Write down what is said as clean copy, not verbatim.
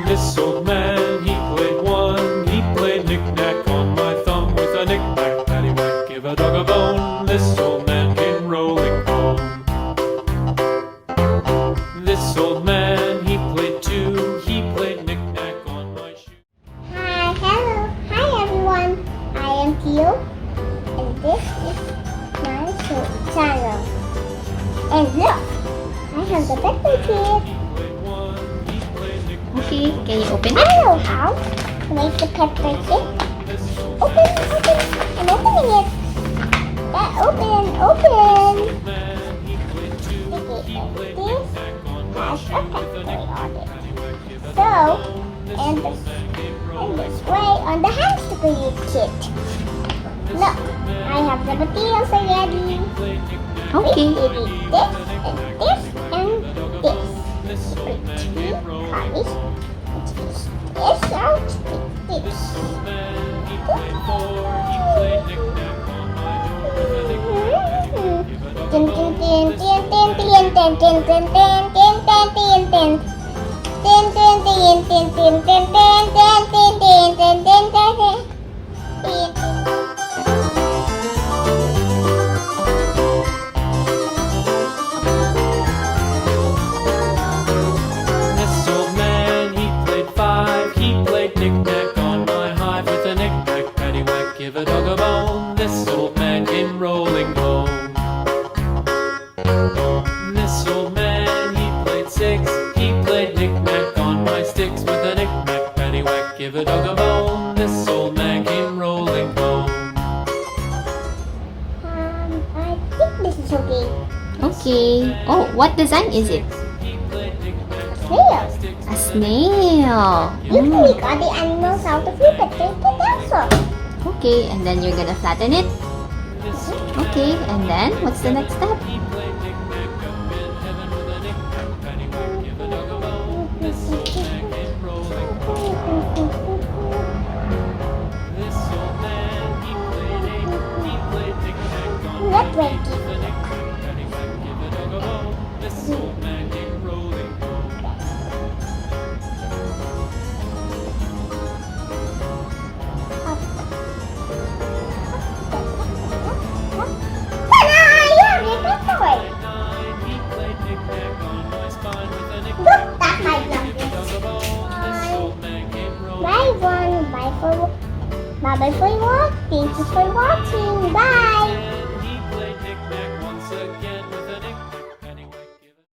This old man, he played one. He played knick-knack on my thumb with a knick-knack, paddywhack, give a dog a bone. This old man came rolling home. This old man, he played two. He played knick-knack on my shoe. Hi, hello, hi everyone. I am Theo, and this is my channel. And look, I have the pepper kit. Okay, can you open I it? know how to make the pepper kit. Open, I'm opening it. Open. This has a pepper on it. So, and this way on the hamster kit. Look, I have the materials already. Okay. This and this and this. Put three copies. This out. This. Tin tin tin tin tin tin tin tin tin tin tin tin tin tin. Tin tin tin tin tin tin tin tin tin tin tin tin tin. This old man, he played five. He played knick-knack on my hive with a knick-knack, paddywhack, give a dog a bone. This old man came rolling home. This old man, he played six. He played knick-knack on my sticks with a knick-knack, paddywhack, give a dog a bone. This old man came rolling home. I think this is okay. Okay. Oh, what design is it? Snail. A snail. You can make all the animals out of you, but take the pencil. Okay, and then you're gonna flatten it. Okay, and then what's the next step? Not ready. Bye for watching. Thank you for watching. Bye. He played knick-knack once again with